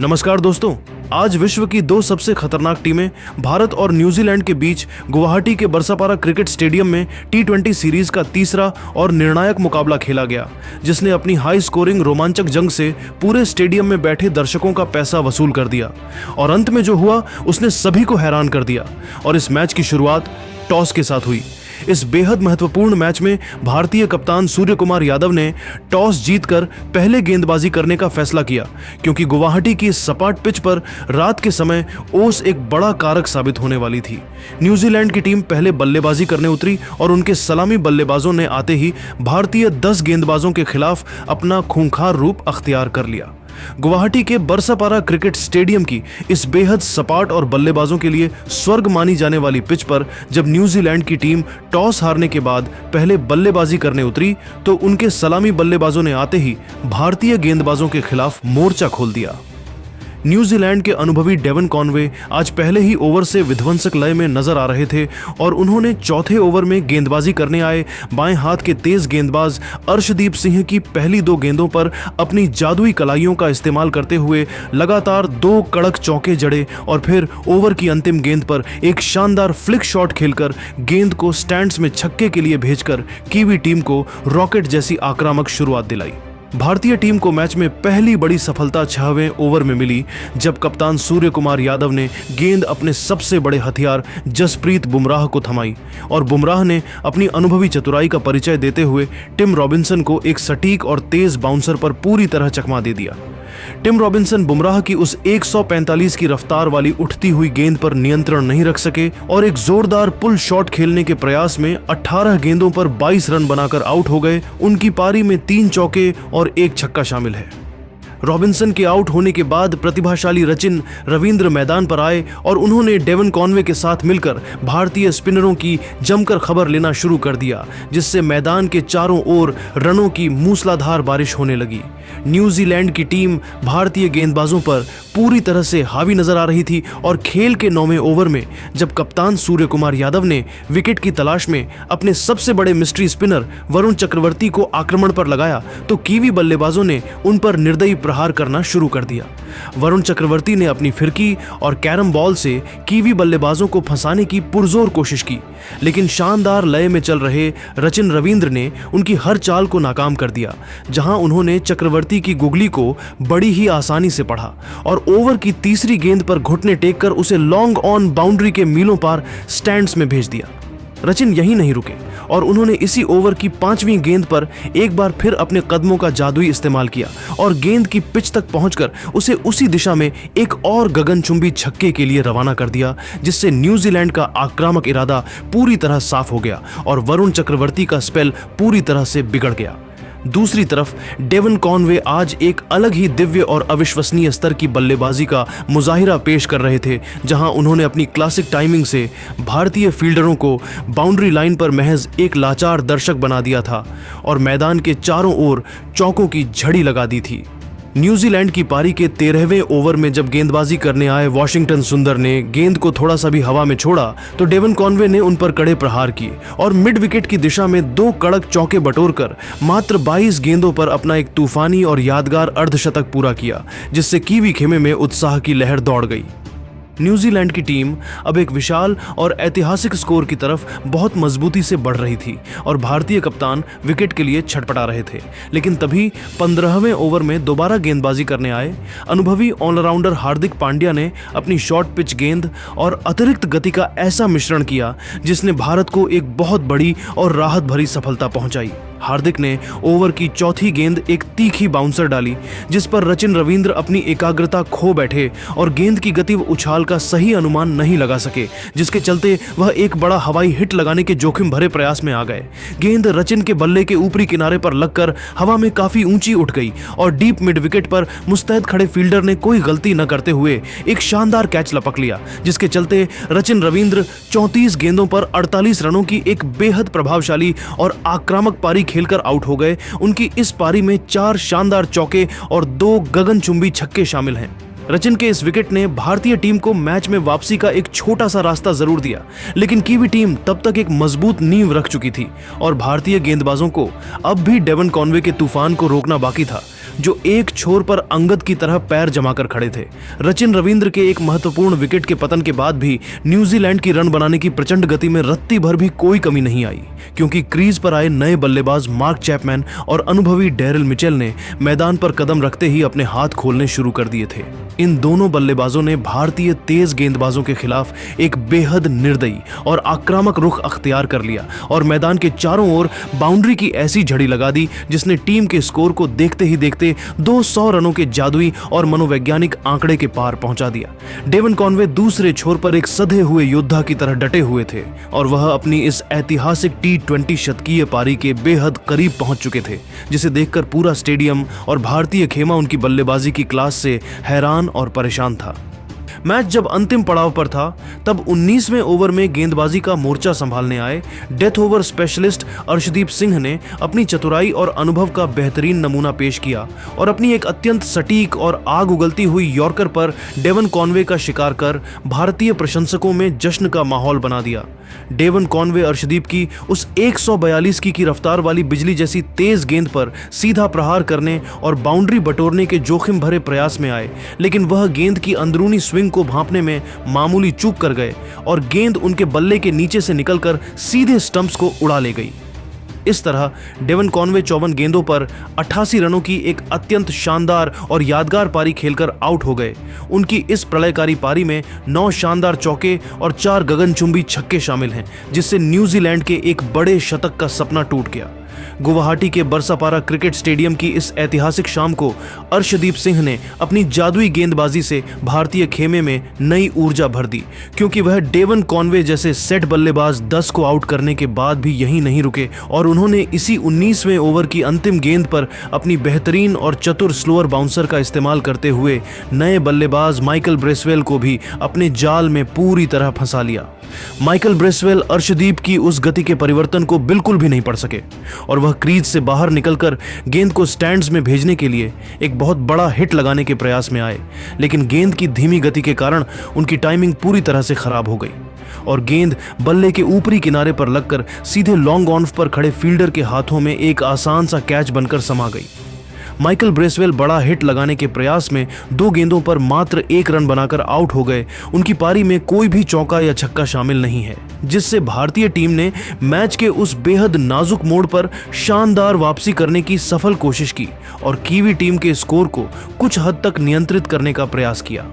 नमस्कार दोस्तों, आज विश्व की दो सबसे खतरनाक टीमें भारत और न्यूजीलैंड के बीच गुवाहाटी के बरसापारा क्रिकेट स्टेडियम में T20 सीरीज का तीसरा और निर्णायक मुकाबला खेला गया, जिसने अपनी हाई स्कोरिंग रोमांचक जंग से पूरे स्टेडियम में बैठे दर्शकों का पैसा वसूल कर दिया और अंत में जो हुआ उसने सभी को हैरान कर दिया। और इस मैच की शुरुआत टॉस के साथ हुई। इस बेहद महत्वपूर्ण मैच में भारतीय कप्तान सूर्य कुमार यादव ने टॉस जीतकर पहले गेंदबाजी करने का फैसला किया, क्योंकि गुवाहाटी की इस सपाट पिच पर रात के समय ओस एक बड़ा कारक साबित होने वाली थी। न्यूजीलैंड की टीम पहले बल्लेबाजी करने उतरी और उनके सलामी बल्लेबाजों ने आते ही भारतीय 10 गेंदबाजों के खिलाफ अपना खूंखार रूप अख्तियार कर लिया। गुवाहाटी के बरसापारा क्रिकेट स्टेडियम की इस बेहद सपाट और बल्लेबाजों के लिए स्वर्ग मानी जाने वाली पिच पर जब न्यूजीलैंड की टीम टॉस हारने के बाद पहले बल्लेबाजी करने उतरी तो उनके सलामी बल्लेबाजों ने आते ही भारतीय गेंदबाजों के खिलाफ मोर्चा खोल दिया। न्यूजीलैंड के अनुभवी डेवन कॉनवे आज पहले ही ओवर से विध्वंसक लय में नजर आ रहे थे और उन्होंने चौथे ओवर में गेंदबाजी करने आए बाएं हाथ के तेज गेंदबाज अर्शदीप सिंह की पहली 2 गेंदों पर अपनी जादुई कलाइयों का इस्तेमाल करते हुए लगातार 2 कड़क चौके जड़े और फिर ओवर की अंतिम गेंद पर एक शानदार फ्लिक शॉट खेलकर गेंद को स्टैंड्स में छक्के के लिए भेजकर कीवी टीम को रॉकेट जैसी आक्रामक शुरुआत दिलाई। भारतीय टीम को मैच में पहली बड़ी सफलता 6वें ओवर में मिली, जब कप्तान सूर्य कुमार यादव ने गेंद अपने सबसे बड़े हथियार जसप्रीत बुमराह को थमाई और बुमराह ने अपनी अनुभवी चतुराई का परिचय देते हुए टिम रॉबिन्सन को एक सटीक और तेज बाउंसर पर पूरी तरह चकमा दे दिया। टिम रॉबिन्सन बुमराह की उस 145 की रफ्तार वाली उठती हुई गेंद पर नियंत्रण नहीं रख सके और एक जोरदार पुल शॉट खेलने के प्रयास में 18 गेंदों पर 22 रन बनाकर आउट हो गए। उनकी पारी में 3 चौके और 1 छक्का शामिल है। रॉबिन्सन के आउट होने के बाद प्रतिभाशाली रचिन रवींद्र मैदान पर आए और उन्होंने डेवन कॉनवे के साथ मिलकर भारतीय स्पिनरों की जमकर खबर लेना शुरू कर दिया, जिससे मैदान के चारों ओर रनों की मूसलाधार बारिश होने लगी। न्यूजीलैंड की टीम भारतीय गेंदबाजों पर पूरी तरह से हावी नजर आ रही थी और खेल के 9वें ओवर में जब कप्तान सूर्य कुमार यादव ने विकेट की तलाश में अपने सबसे बड़े मिस्ट्री स्पिनर वरुण चक्रवर्ती को आक्रमण पर लगाया तो कीवी बल्लेबाजों ने उन पर निर्दयी प्रहार करना शुरू कर दिया। वरुण चक्रवर्ती ने अपनी फिरकी और कैरम बॉल से कीवी बल्लेबाजों को फंसाने की पुरजोर कोशिश की, लेकिन शानदार लय में चल रहे रचिन रवींद्र ने उनकी हर चाल को नाकाम कर दिया, जहां उन्होंने चक्रवर्ती की गुगली को बड़ी ही आसानी से पढ़ा और ओवर की तीसरी गेंद पर घुटने टेक कर उसे लॉन्ग ऑन बाउंड्री के मीलों पार स्टैंड्स में भेज दिया। रचिन यहीं नहीं रुके और उन्होंने इसी ओवर की 5वीं गेंद पर एक बार फिर अपने कदमों का जादुई इस्तेमाल किया और गेंद की पिच तक पहुंचकर उसे उसी दिशा में एक और गगनचुंबी छक्के के लिए रवाना कर दिया, जिससे न्यूजीलैंड का आक्रामक इरादा पूरी तरह साफ हो गया और वरुण चक्रवर्ती का स्पेल पूरी तरह से बिगड़ गया। दूसरी तरफ डेवन कॉनवे आज एक अलग ही दिव्य और अविश्वसनीय स्तर की बल्लेबाजी का मुजाहिरा पेश कर रहे थे, जहां उन्होंने अपनी क्लासिक टाइमिंग से भारतीय फील्डरों को बाउंड्री लाइन पर महज एक लाचार दर्शक बना दिया था और मैदान के चारों ओर चौकों की झड़ी लगा दी थी। न्यूजीलैंड की पारी के 13वें ओवर में जब गेंदबाजी करने आए वाशिंगटन सुंदर ने गेंद को थोड़ा सा भी हवा में छोड़ा तो डेवन कॉनवे ने उन पर कड़े प्रहार किए और मिड विकेट की दिशा में 2 कड़क चौके बटोरकर मात्र 22 गेंदों पर अपना एक तूफानी और यादगार अर्धशतक पूरा किया, जिससे कीवी खेमे में उत्साह की लहर दौड़ गई। न्यूजीलैंड की टीम अब एक विशाल और ऐतिहासिक स्कोर की तरफ बहुत मजबूती से बढ़ रही थी और भारतीय कप्तान विकेट के लिए छटपटा रहे थे, लेकिन तभी 15वें ओवर में दोबारा गेंदबाजी करने आए अनुभवी ऑलराउंडर हार्दिक पांड्या ने अपनी शॉर्ट पिच गेंद और अतिरिक्त गति का ऐसा मिश्रण किया जिसने भारत को एक बहुत बड़ी और राहत भरी सफलता पहुंचाई। हार्दिक ने ओवर की चौथी गेंद एक तीखी बाउंसर डाली, जिस पर रचिन रवींद्र अपनी एकाग्रता खो बैठे और गेंद की गति व उछाल का सही अनुमान नहीं लगा सके, जिसके चलते वह एक बड़ा हवाई हिट लगाने के जोखिम भरे प्रयास में आ गए। गेंद रचिन के बल्ले के ऊपरी किनारे पर लगकर हवा में काफी ऊंची उठ गई और डीप मिड विकेट पर मुस्तैद खड़े फील्डर ने कोई गलती न करते हुए एक शानदार कैच लपक लिया, जिसके चलते रचिन रवींद्र 34 गेंदों पर 48 रनों की एक बेहद प्रभावशाली और आक्रामक पारी खेलकर आउट हो गए। उनकी इस पारी में 4 शानदार चौके और 2 गगनचुंबी छक्के शामिल हैं। रचिन के इस विकेट ने भारतीय टीम को मैच में वापसी का एक छोटा सा रास्ता जरूर दिया, लेकिन कीवी टीम तब तक एक मजबूत नींव रख चुकी थी और भारतीय गेंदबाजों को अब भी डेवन कॉनवे के तूफान को रोकना बाकी था। जो एक छोर पर अंगद की तरह पैर जमाकर खड़े थे। सचिन रविंद्र के एक महत्वपूर्ण विकेट के पतन के बाद भी न्यूजीलैंड की रन बनाने की प्रचंड गति में रत्ती भर भी कोई कमी नहीं आई, क्योंकि क्रीज पर आए नए बल्लेबाज मार्क चैपमैन और अनुभवी डेरिल मिचेल ने मैदान पर कदम रखते ही अपने हाथ खोलने शुरू कर दिए थे। इन दोनों बल्लेबाजों ने भारतीय तेज गेंदबाजों के खिलाफ एक बेहद निर्दयी और आक्रामक रुख अख्तियार कर लिया और मैदान के चारों ओर बाउंड्री की ऐसी झड़ी लगा दी जिसने टीम के स्कोर को देखते ही देखते 200 रनों के जादुई और मनोवैज्ञानिक आंकड़े के पार पहुंचा दिया। डेवन कॉनवे दूसरे छोर पर एक सधे हुए योद्धा की तरह डटे हुए थे और वह अपनी इस ऐतिहासिक T20 शतकीय पारी के बेहद करीब पहुंच चुके थे, जिसे देखकर पूरा स्टेडियम और भारतीय खेमा उनकी बल्लेबाजी की क्लास से हैरान और परेशान था। मैच जब अंतिम पड़ाव पर था तब 19वें ओवर में गेंदबाजी का मोर्चा संभालने आए death over specialist Arshdeep Singh ने अपनी चतुराई और अनुभव का बेहतरीन नमूना पेश किया और अपनी एक अत्यंत सटीक और आग उगलती हुई यॉर्कर पर डेवन कॉनवे का शिकार कर भारतीय प्रशंसकों में जश्न का माहौल बना दिया। डेवन कॉनवे अर्शदीप की उस 142 की रफ्तार वाली बिजली जैसी तेज गेंद पर सीधा प्रहार करने और बाउंड्री बटोरने के जोखिम भरे प्रयास में आए, लेकिन वह गेंद की अंदरूनी स्विंग को भांपने में मामूली चूक कर गए और गेंद उनके बल्ले के नीचे से निकलकर सीधे स्टंप्स को उड़ा ले गई। इस तरह डेवन कॉनवे 54 गेंदों पर 88 रनों की एक अत्यंत शानदार और यादगार पारी खेलकर आउट हो गए। उनकी इस प्रलयकारी पारी में 9 शानदार चौके और 4 गगनचुंबी छक्के शामिल हैं, जिससे न्यूजीलैंड के एक बड़े शतक का सपना टूट गया। गुवाहाटी के बरसापारा क्रिकेट स्टेडियम की इस ऐतिहासिक शाम को अर्शदीप सिंह ने अपनी जादुई गेंदबाजी से भारतीय खेमे में नई ऊर्जा भर दी, क्योंकि वह डेवन कॉनवे जैसे सेट बल्लेबाज 10 को आउट करने के बाद भी यहीं नहीं रुके और उन्होंने इसी 19वें ओवर की अंतिम गेंद पर अपनी बेहतरीन और चतुर स्लोअर बाउंसर का इस्तेमाल करते हुए नए बल्लेबाज माइकल ब्रेसवेल को भी अपने जाल में पूरी तरह फंसा लिया। माइकल ब्रेसवेल अर्शदीप की उस गति के परिवर्तन को बिल्कुल भी नहीं पढ़ सके और वह क्रीज से बाहर निकलकर गेंद को स्टैंड्स में भेजने के लिए एक बहुत बड़ा हिट लगाने के प्रयास में आए, लेकिन गेंद की धीमी गति के कारण उनकी टाइमिंग पूरी तरह से खराब हो गई और गेंद बल्ले के ऊपरी किनारे पर लगकर सीधे लॉन्ग ऑन पर खड़े फील्डर के हाथों में एक आसान सा कैच बनकर समा गई। माइकल ब्रेसवेल बड़ा हिट लगाने के प्रयास में 2 गेंदों पर मात्र 1 रन बनाकर आउट हो गए। उनकी पारी में कोई भी चौका या छक्का शामिल नहीं है, जिससे भारतीय टीम ने मैच के उस बेहद नाजुक मोड़ पर शानदार वापसी करने की सफल कोशिश की और कीवी टीम के स्कोर को कुछ हद तक नियंत्रित करने का प्रयास किया।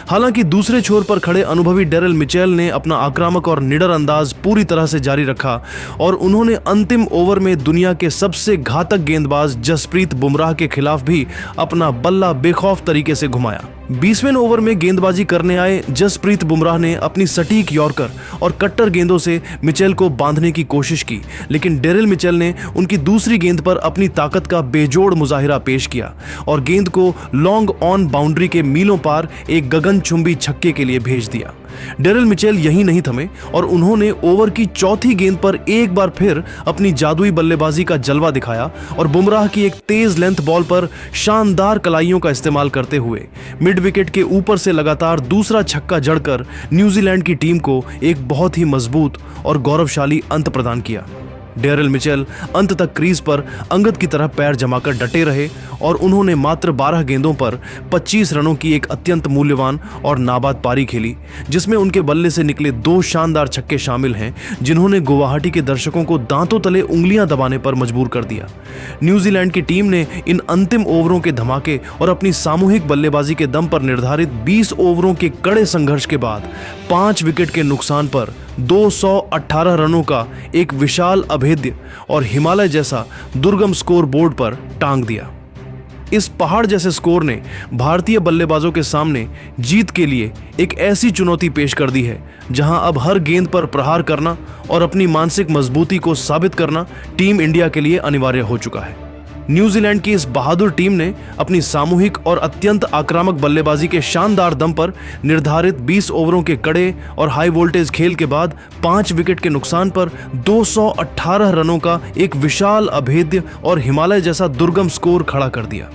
हालांकि दूसरे छोर पर खड़े अनुभवी डेरिल मिचेल ने अपना आक्रामक और निडर अंदाज पूरी तरह से जारी रखा और उन्होंने अंतिम ओवर में दुनिया के सबसे घातक गेंदबाज जसप्रीत बुमराह के खिलाफ भी अपना बल्ला बेखौफ तरीके से घुमाया। 20वें ओवर में गेंदबाजी करने आए जसप्रीत बुमराह ने अपनी सटीक यॉर्कर और कट्टर गेंदों से मिचेल को बांधने की कोशिश की, लेकिन डेरिल मिचेल ने उनकी दूसरी गेंद पर अपनी ताकत का बेजोड़ मुजाहिरा पेश किया और गेंद को लॉन्ग ऑन बाउंड्री के मीलों पार एक गगनचुंबी छक्के के लिए भेज दिया। डेरिल मिचेल यहीं नहीं थमे और उन्होंने ओवर की चौथी गेंद पर एक बार फिर अपनी जादुई बल्लेबाजी का जलवा दिखाया और बुमराह की एक तेज लेंथ बॉल पर शानदार कलाइयों का इस्तेमाल करते हुए मिड विकेट के ऊपर से लगातार दूसरा छक्का जड़कर न्यूजीलैंड की टीम को एक बहुत ही मजबूत और गौरवशाली अंत प्रदान किया। डेरिल मिचेल अंत तक क्रीज पर अंगद की तरह पैर जमाकर डटे रहे और उन्होंने मात्र 12 गेंदों पर 25 रनों की एक अत्यंत मूल्यवान और नाबाद पारी खेली, जिसमें उनके बल्ले से निकले 2 शानदार छक्के शामिल हैं, जिन्होंने गुवाहाटी के दर्शकों को दांतों तले उंगलियां दबाने पर मजबूर कर दिया। न्यूजीलैंड की टीम ने इन अंतिम ओवरों के धमाके और अपनी सामूहिक बल्लेबाजी के दम पर निर्धारित 20 ओवरों के कड़े संघर्ष के बाद 5 विकेट के नुकसान पर 218 रनों का एक विशाल अभेद्य और हिमालय जैसा दुर्गम स्कोर बोर्ड पर टांग दिया। इस पहाड़ जैसे स्कोर ने भारतीय बल्लेबाजों के सामने जीत के लिए एक ऐसी चुनौती पेश कर दी है जहां अब हर गेंद पर प्रहार करना और अपनी मानसिक मजबूती को साबित करना टीम इंडिया के लिए अनिवार्य हो चुका है। न्यूजीलैंड की इस बहादुर टीम ने अपनी सामूहिक और अत्यंत आक्रामक बल्लेबाजी के शानदार दम पर निर्धारित 20 ओवरों के कड़े और हाई वोल्टेज खेल के बाद 5 विकेट के नुकसान पर 218 रनों का एक विशाल अभेद्य और हिमालय जैसा दुर्गम स्कोर खड़ा कर दिया।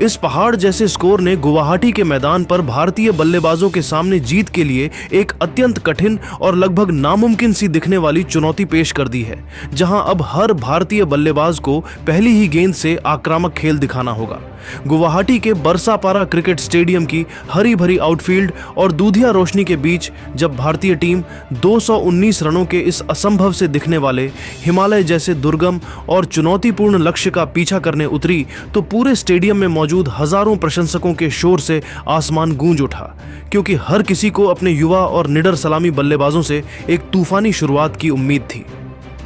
इस पहाड़ जैसे स्कोर ने गुवाहाटी के मैदान पर भारतीय बल्लेबाजों के सामने जीत के लिए एक अत्यंत कठिन और लगभग नामुमकिन सी दिखने वाली चुनौती पेश कर दी है, जहां अब हर भारतीय बल्लेबाज को पहली ही गेंद से आक्रामक खेल दिखाना होगा। गुवाहाटी के बरसापारा क्रिकेट स्टेडियम की हरी भरी आउटफील्ड और दूधिया रोशनी के बीच जब भारतीय टीम 219 रनों के इस असंभव से दिखने वाले हिमालय जैसे दुर्गम और चुनौतीपूर्ण लक्ष्य का पीछा करने उतरी, तो पूरे स्टेडियम में मौजूद हजारों प्रशंसकों के शोर से आसमान गूंज उठा, क्योंकि हर किसी को अपने युवा और निडर सलामी बल्लेबाजों से एक तूफानी शुरुआत की उम्मीद थी।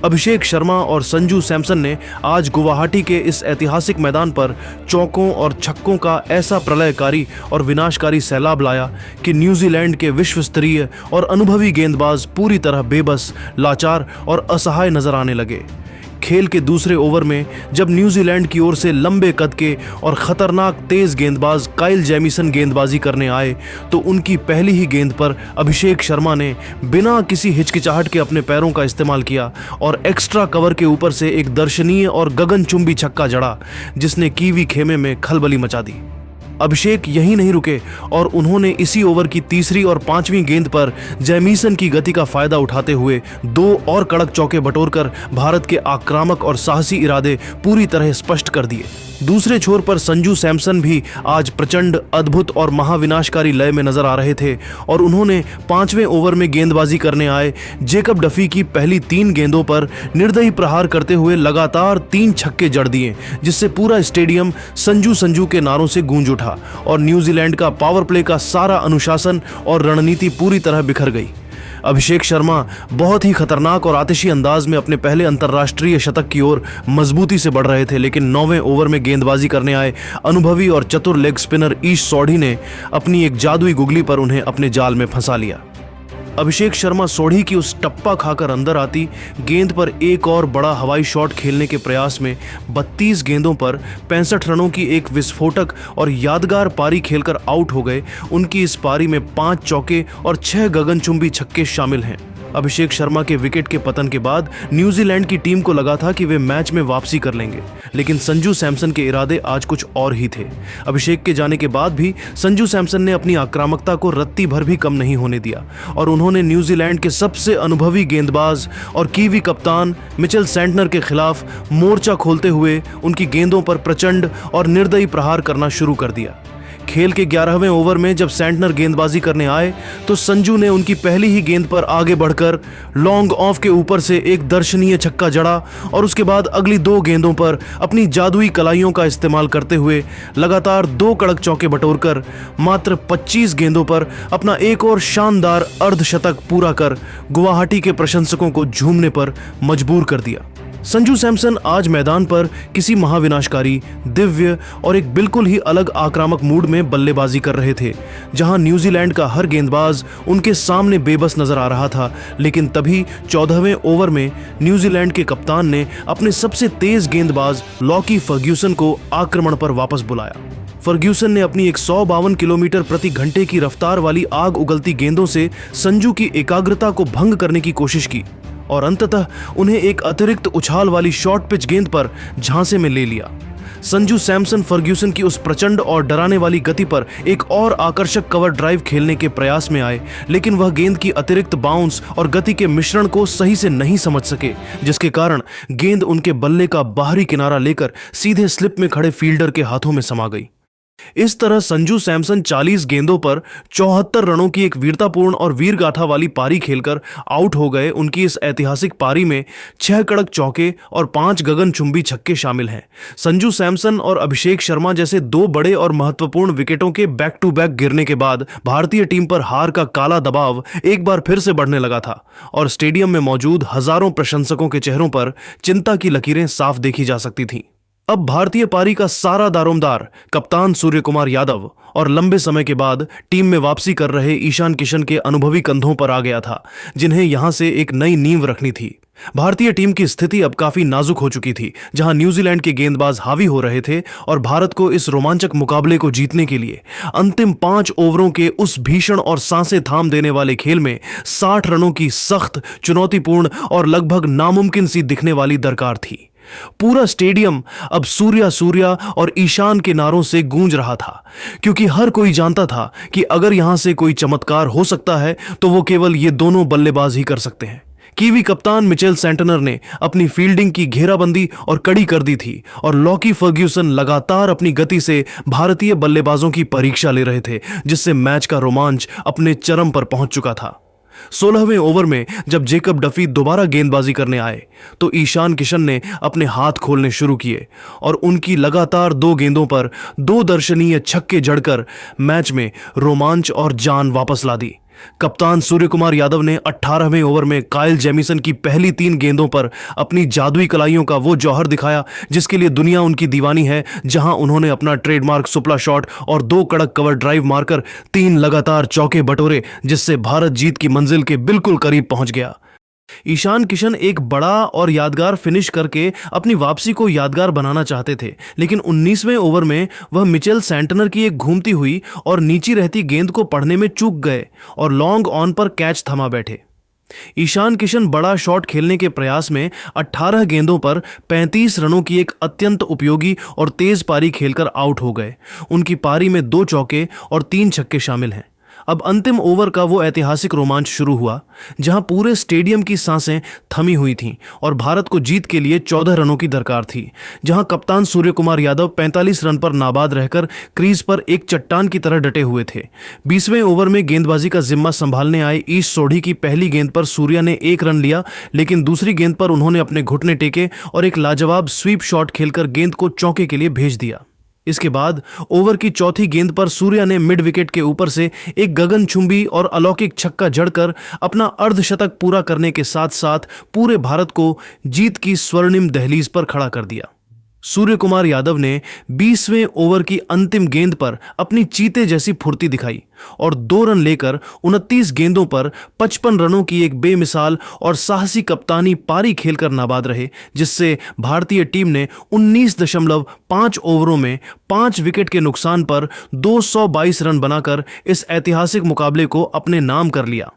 अभिषेक शर्मा और संजू सैमसन ने आज गुवाहाटी के इस ऐतिहासिक मैदान पर चौकों और छक्कों का ऐसा प्रलयकारी और विनाशकारी सैलाब लाया कि न्यूजीलैंड के विश्व स्तरीय और अनुभवी गेंदबाज पूरी तरह बेबस, लाचार और असहाय नजर आने लगे। खेल के दूसरे ओवर में जब न्यूजीलैंड की ओर से लंबे कद के और खतरनाक तेज गेंदबाज काइल जेमिसन गेंदबाजी करने आए, तो उनकी पहली ही गेंद पर अभिषेक शर्मा ने बिना किसी हिचकिचाहट के अपने पैरों का इस्तेमाल किया और एक्स्ट्रा कवर के ऊपर से एक दर्शनीय और गगनचुंबी छक्का जड़ा, जिसने कीवी खेमे में खलबली मचा दी। अभिषेक यहीं नहीं रुके और उन्होंने इसी ओवर की तीसरी और पांचवीं गेंद पर जेमिसन की गति का फायदा उठाते हुए 2 और कड़क चौके बटोरकर भारत के आक्रामक और साहसी इरादे पूरी तरह स्पष्ट कर दिए। दूसरे छोर पर संजू सैमसन भी आज प्रचंड, अद्भुत और महाविनाशकारी लय में नजर आ रहे थे और उन्होंने 5वें ओवर में गेंदबाजी करने आए जेकब डफी की पहली 3 गेंदों पर निर्दयी प्रहार करते हुए लगातार 3 छक्के जड़ दिए, जिससे पूरा स्टेडियम संजू संजू के नारों से गूंज उठा और न्यूजीलैंड का पावर प्ले का सारा अनुशासन और रणनीति पूरी तरह बिखर गई। अभिषेक शर्मा बहुत ही खतरनाक और आतिशी अंदाज में अपने पहले अंतर्राष्ट्रीय शतक की ओर मजबूती से बढ़ रहे थे, लेकिन 9वें ओवर में गेंदबाजी करने आए अनुभवी और चतुर लेग स्पिनर ईश सोढ़ी ने अपनी एक जादुई गुगली पर उन्हें अपने जाल में फंसा लिया। अभिषेक शर्मा सोढ़ी की उस टप्पा खाकर अंदर आती गेंद पर एक और बड़ा हवाई शॉट खेलने के प्रयास में 32 गेंदों पर 65 रनों की एक विस्फोटक और यादगार पारी खेलकर आउट हो गए। उनकी इस पारी में 5 चौके और 6 गगनचुंबी छक्के शामिल हैं। अभिषेक शर्मा के विकेट के पतन के बाद न्यूजीलैंड की टीम को लगा था कि वे मैच में वापसी कर लेंगे, लेकिन संजू सैमसन के इरादे आज कुछ और ही थे। अभिषेक के जाने के बाद भी संजू सैमसन ने अपनी आक्रामकता को रत्ती भर भी कम नहीं होने दिया और उन्होंने न्यूजीलैंड के सबसे अनुभवी गेंदबाज और कीवी कप्तान मिचेल सैंटनर के खिलाफ मोर्चा खोलते हुए उनकी गेंदों पर प्रचंड और निर्दयी प्रहार करना शुरू कर दिया। खेल के 11वें ओवर में जब सैंटनर गेंदबाजी करने आए, तो संजू ने उनकी पहली ही गेंद पर आगे बढ़कर लॉन्ग ऑफ के ऊपर से एक दर्शनीय छक्का जड़ा और उसके बाद अगली 2 गेंदों पर अपनी जादुई कलाइयों का इस्तेमाल करते हुए लगातार 2 कड़क चौके बटोरकर मात्र 25 गेंदों पर अपना एक और शानदार अर्धशतक पूरा कर गुवाहाटी के प्रशंसकों को झूमने पर मजबूर कर दिया। संजू सैमसन आज मैदान पर किसी महाविनाशकारी, दिव्य और एक बिल्कुल ही अलग आक्रामक मूड में बल्लेबाजी कर रहे थे, जहां न्यूजीलैंड का हर गेंदबाज उनके सामने बेबस नजर आ रहा था। लेकिन तभी 14वें ओवर में न्यूजीलैंड के कप्तान ने अपने सबसे तेज गेंदबाज लॉकी फर्ग्यूसन को आक्रमण पर वापस बुलाया। फर्ग्यूसन ने अपनी 152 किलोमीटर प्रति घंटे की रफ्तार वाली आग उगलती गेंदों से संजू की एकाग्रता को भंग करने की कोशिश की और अंततः उन्हें एक अतिरिक्त उछाल वाली शॉर्ट पिच गेंद पर झांसे में ले लिया। संजू सैमसन फर्ग्यूसन की उस प्रचंड और डराने वाली गति पर एक और आकर्षक कवर ड्राइव खेलने के प्रयास में आए, लेकिन वह गेंद की अतिरिक्त बाउंस और गति के मिश्रण को सही से नहीं समझ सके, जिसके कारण गेंद उनके बल्ले का बाहरी किनारा लेकर सीधे स्लिप में खड़े फील्डर के हाथों में समा गई। इस तरह संजू सैमसन 40 गेंदों पर 74 रनों की एक वीरतापूर्ण और वीरगाथा वाली पारी खेलकर आउट हो गए। उनकी इस ऐतिहासिक पारी में 6 कड़क चौके और 5 गगनचुंबी छक्के शामिल हैं। संजू सैमसन और अभिषेक शर्मा जैसे 2 बड़े और महत्वपूर्ण विकेटों के बैक टू बैक गिरने के बाद भारतीय टीम पर हार का काला दबाव एक बार फिर से बढ़ने लगा था और स्टेडियम में मौजूद हजारों प्रशंसकों के चेहरों पर चिंता की लकीरें साफ देखी जा सकती थीं। अब भारतीय पारी का सारा दारोमदार कप्तान सूर्यकुमार यादव और लंबे समय के बाद टीम में वापसी कर रहे ईशान किशन के अनुभवी कंधों पर आ गया था, जिन्हें यहां से एक नई नींव रखनी थी। भारतीय टीम की स्थिति अब काफी नाजुक हो चुकी थी, जहां न्यूजीलैंड के गेंदबाज हावी हो रहे थे और भारत को इस रोमांचक मुकाबले को जीतने के लिए अंतिम 5 ओवरों के उस भीषण और सांसें थाम देने वाले खेल में 60 रनों की सख्त, चुनौतीपूर्ण और लगभग नामुमकिन सी दिखने वाली दरकार थी। पूरा स्टेडियम अब सूर्या सूर्या और ईशान के नारों से गूंज रहा था, क्योंकि हर कोई जानता था कि अगर यहां से कोई चमत्कार हो सकता है तो वो केवल ये दोनों बल्लेबाज ही कर सकते हैं। कीवी कप्तान मिचेल सेंटनर ने अपनी फील्डिंग की घेराबंदी और कड़ी कर दी थी और लॉकी फर्ग्यूसन लगातार अपनी गति से भारतीय बल्लेबाजों की परीक्षा ले रहे थे, जिससे मैच का रोमांच अपने चरम पर पहुंच चुका था। 16वें ओवर में जब जेकब डफी दोबारा गेंदबाजी करने आए तो ईशान किशन ने अपने हाथ खोलने शुरू किए और उनकी लगातार 2 गेंदों पर 2 दर्शनीय छक्के जड़कर मैच में रोमांच और जान वापस ला दी। कप्तान सूर्य कुमार यादव ने 18वें ओवर में काइल जेमिसन की पहली 3 गेंदों पर अपनी जादुई कलाइयों का वो जौहर दिखाया जिसके लिए दुनिया उनकी दीवानी है, जहां उन्होंने अपना ट्रेडमार्क सुपला शॉट और 2 कड़क कवर ड्राइव मारकर 3 लगातार चौके बटोरे, जिससे भारत जीत की मंजिल के बिल्कुल करीब पहुंच गया। ईशान किशन एक बड़ा और यादगार फिनिश करके अपनी वापसी को यादगार बनाना चाहते थे, लेकिन 19वें ओवर में वह मिचेल सेंटनर की एक घूमती हुई और नीची रहती गेंद को पढ़ने में चूक गए और लॉन्ग ऑन पर कैच थमा बैठे। ईशान किशन बड़ा शॉट खेलने के प्रयास में 18 गेंदों पर 35 रनों की एक अत्यंत उपयोगी और तेज पारी खेलकर आउट हो गए। उनकी पारी में 2 चौके और 3 छक्के शामिल हैं। अब अंतिम ओवर का वो ऐतिहासिक रोमांच शुरू हुआ जहां पूरे स्टेडियम की सांसें थमी हुई थीं और भारत को जीत के लिए 14 रनों की दरकार थी, जहां कप्तान सूर्य कुमार यादव 45 रन पर नाबाद रहकर क्रीज पर एक चट्टान की तरह डटे हुए थे। 20वें ओवर में गेंदबाजी का जिम्मा संभालने आए ईश सोढ़ी की पहली गेंद पर सूर्या ने 1 रन लिया, लेकिन दूसरी गेंद पर उन्होंने अपने घुटने टेके और एक लाजवाब स्वीप शॉट खेलकर गेंद को चौके के लिए भेज दिया। इसके बाद ओवर की चौथी गेंद पर सूर्या ने मिड विकेट के ऊपर से एक गगनचुंबी और अलौकिक छक्का जड़कर अपना अर्धशतक पूरा करने के साथ साथ पूरे भारत को जीत की स्वर्णिम दहलीज पर खड़ा कर दिया। सूर्य कुमार यादव ने 20वें ओवर की अंतिम गेंद पर अपनी चीते जैसी फुर्ती दिखाई और 2 रन लेकर 29 गेंदों पर 55 रनों की एक बेमिसाल और साहसी कप्तानी पारी खेलकर नाबाद रहे, जिससे भारतीय टीम ने 19.5 ओवरों में 5 विकेट के नुकसान पर 222 रन बनाकर इस ऐतिहासिक मुकाबले को अपने नाम कर लिया।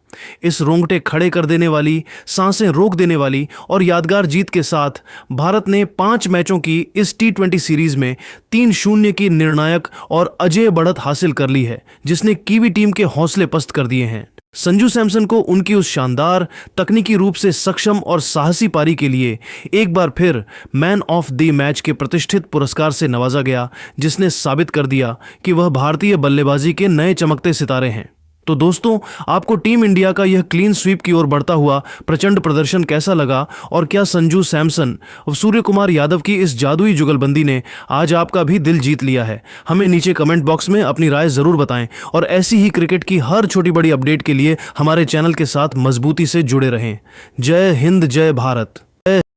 इस रोंगटे खड़े कर देने वाली, सांसें रोक देने वाली और यादगार जीत के साथ भारत ने 5 मैचों की इस T20 सीरीज में 3-0 की निर्णायक और अजेय बढ़त हासिल कर ली है, जिसने कीवी टीम के हौसले पस्त कर दिए हैं। संजू सैमसन को उनकी उस शानदार, तकनीकी रूप से सक्षम और साहसी पारी के लिए एक बार फिर मैन ऑफ द मैच के प्रतिष्ठित पुरस्कार से नवाजा गया, जिसने साबित कर दिया कि वह भारतीय बल्लेबाजी के नए चमकते सितारे हैं। तो दोस्तों, आपको टीम इंडिया का यह क्लीन स्वीप की ओर बढ़ता हुआ प्रचंड प्रदर्शन कैसा लगा और क्या संजू सैमसन और सूर्य कुमार यादव की इस जादुई जुगलबंदी ने आज आपका भी दिल जीत लिया है? हमें नीचे कमेंट बॉक्स में अपनी राय जरूर बताएं और ऐसी ही क्रिकेट की हर छोटी बड़ी अपडेट के लिए हमारे चैनल के साथ मजबूती से जुड़े रहें। जय हिंद, जय भारत।